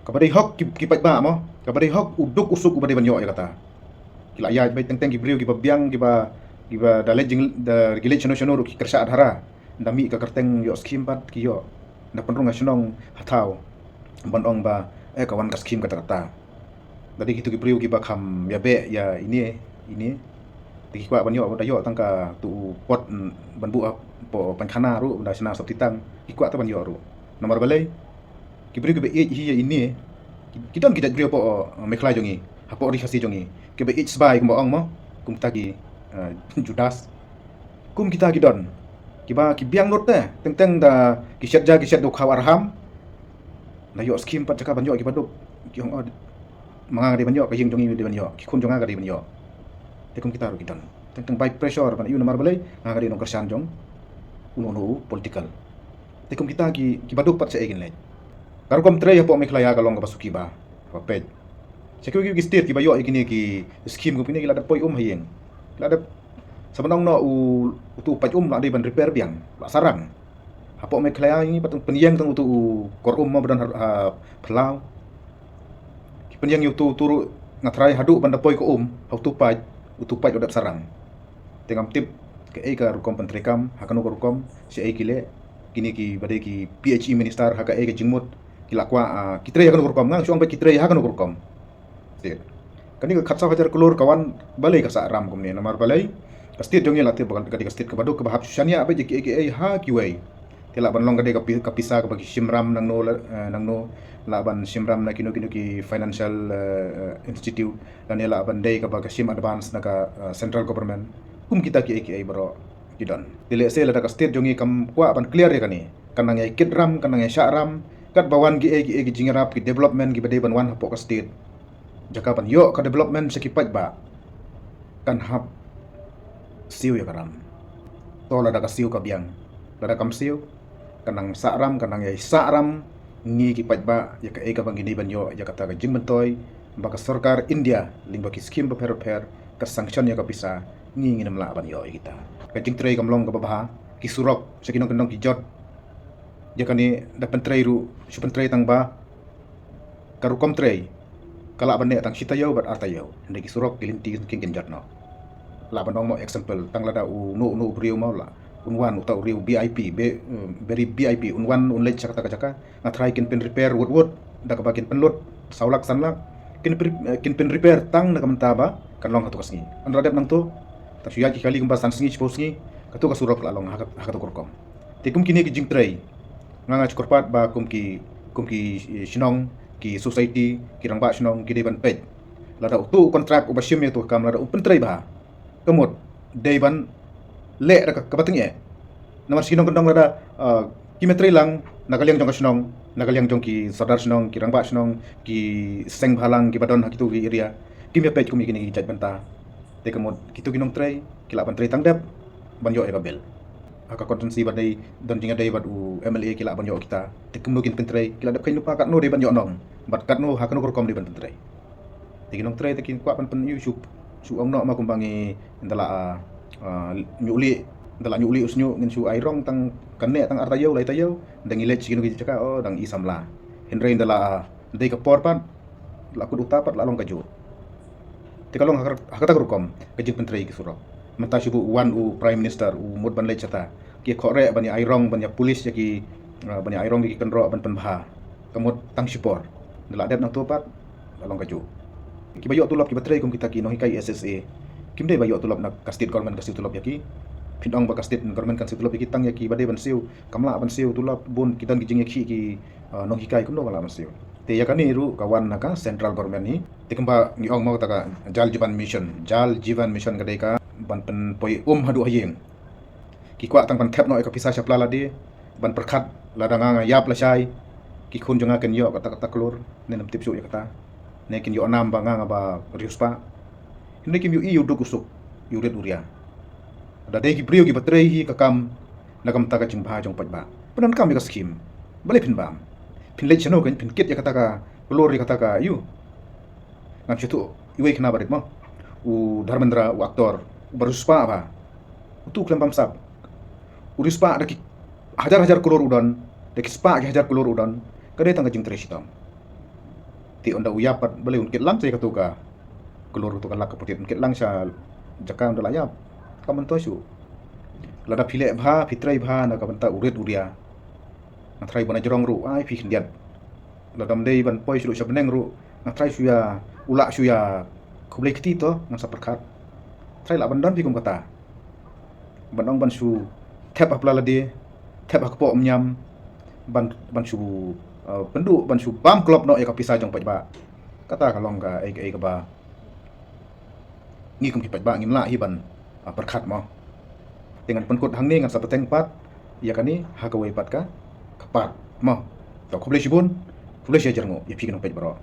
Kabadai hok kipat ba mo. Kabadai hok uduk usuk ubadai banyo ya kata. Kila ya bai teng teng gibriu giba biang giba dalet jing da gilet chono chono ru ki kersa adhara. Ndami ka kerteng yo skim pat ki yo. Na penrung asyong hatau. Ban ong ba kawan ka skim kata kata. Tadi gitu gibriu giba kham ya be ya ini tiki kwa banyo dayo tangka tu pot banbu po pankhana ru da sina sop titang ikwa ta banyo ru. Nomor balai kibri ke e hi ini kita kita bri po mekla jongi hapo ri khasi jongi ke be sbai ko ong mo kum tagi judas kum kita gidon kiba kibiang not teng teng da kiset do khawar ham na yo skim pat jaka banyo ki paduk ki ong manga de banyo ka jing jongi de banyo ki kun jonga ga de banyo te kum kita ru gidon teng teng by pressure pan yu nomor balai nga ga de no kersan jong uno political te kum kita ki baduk pat se egin le Karukom tray hapo meklaya kalong kapasuki ba. Papet. Sekyo gi state ki bayo ikini ki scheme ko pini kila da poi hayeng. Kila da sabanong no utu paj la de ban repair biang. La sarang. Hapo meklaya ini patung penyeng tang utu korum ma badan pelau. Ki penyeng utu turu ngatrai hadu ban da poi ko utu paj odap sarang. Tengam tip ke ka rukom pentrekam hakano rukom si kile kini ki badai ki PHE minister haka ke jingmut kila kwa kitre hakan ukurkom ngang suang pe kitre hakan ukurkom stir kani ka khatsa hajar kulur kawan balai ka sa ram komne namar balai kastir jongi lati bakan kadi kastir ka badu ka bahap syania abe je ki ha kiwai tela ban long kadi ka pisa ka bagi simram nang no laban simram na kino ki financial institute dan ela ban dei ka bagi sim advance na ka central government kita ki baro kidon dile se la ka kastir jongi kam kwa ban clear ya kani kanang ai kidram kanang ai syakram kat bawan gi jingarap ki development gi badai banwan hapo ka state jaka pan yo ka development sekipat ba kan hap siu ya karam to la ka siu ka biang la kam siu kanang sakram kanang ai sakram ngi ki pat ba ya ka bang gini ban yo ya kata ka jingmentoy ba ka sarkar India lingba ki scheme ba per ka sanction ya ka bisa ngi ngi namla ban yo kita ka jing tray kamlong ka babaha ki surok sakinong kendong ki jot jakani dapat tray ru supan tray tang ba karukom tray kala bane tang sitayo bat artayo ndeki surok kilinti king jatno la banong mo example tang lada no brio mau la unwan utau riu VIP very VIP unwan unle chaka chaka ngatrai kin pen repair wood da ka bakin penlut saulak sanlak kin pen repair tang na kamantaba kan long hatu kasngi an radep nang to ta suya ki kali kumba sansngi chiposngi katu ka surok la long hakat kurkom tikum kini ki jing tray nganga chukorpat ba kumki sinong ki society ki rangba sinong ki deban pej lada utu kontrak ubashim tu kam lada upentrai ba kemut deban le ka kabating nomor sinong kendong lada kimetri lang nagaliang jong sinong nagaliang jong ki sadar sinong ki rangba sinong ki seng bhalang ki badon hakitu ki area kimi pej kumi kini jaj banta te kemut kitu kinong tray kilaban tray tangdap banyo e kabel aka konsensi badai don jinga dai badu MLA kila banyo kita tekum login pentrai kila dap kain lupa kat no dai banyo nong bat kat no hakano korkom dai ban pentrai tekin nong trai tekin kwa pan YouTube su ong no ma kumbangi ndala nyuli usnyu ngin su airong tang kane tang artayo lai tayo dang ile chikino ki chaka dang isamla henre ndala dai ka por pan la ku utapat la long kaju tekalong hakata korkom kajing pentrai ki surok mata shubu wan prime minister mud ban lai chata ki khore ban ya airong ban ya police ya ki ban ya airong ki kenro ban penbha kamut tang sipor dala dep nang topat along kaju ki bayo tulap ki batrai kum kita ki no hikai SSA kim dei bayo tulap nak kastit government kastit tulap ya ki pindong ba kastit government kastit tulap ki tang ya ki badai ban siu kamla ban siu tulap bun kitan ki jing ya ki no hikai kum no wala ban siu te ya kani ru kawan naka central government ni tikamba ni ong mau taka jal jivan mission kadai ka ban pen poi hadu hayeng ki kwa tang ban thep no ka pisa chapla la di ban perkhat la danga yap la sai ki khun jonga ken yo kata klur ne nam tipsu ya kata ne kin yo nam ba nga ba riuspa ne kim yu yu du kusuk yu red uria ada dei ki brio ki batrei hi ka kam nagam ta ka jing bha jong pat ba panan kam ka skim bale pin bam pin le chano kan pin kit ya kata ka klur ya kata ka yu ngam chitu iwe khna barit mo Dharmendra aktor beruspa apa itu klem sab uruspa ada hajar kulur udon deki spa hajar kulur udon kade tangga jing treshitam ti onda uyapat boleh unkit lang saya katuka keluar tu kalak keputit unkit lang sa jaka onda layap kaman to su lada phile bha phitrai bha na kabanta uret uria na trai bana jorong ru ai phi khian lada mdei ban poi su sabneng ru na trai suya ula suya kublai kiti to nang saperkat trai la bandan pi kum kata banong ban su thep apla lade thep akpo omnyam ban su pendu ban su bam klop no ya kapisa jong pajba kata kalong ka ai ka ba ngi kum ki pajba ngin la hi ban perkhat mo dengan penkut hang ni ngan sapeteng pat ya kani ha ka wei pat ka kapat mo to kublai sibun kublai sia jarngo ya pi kan paj baro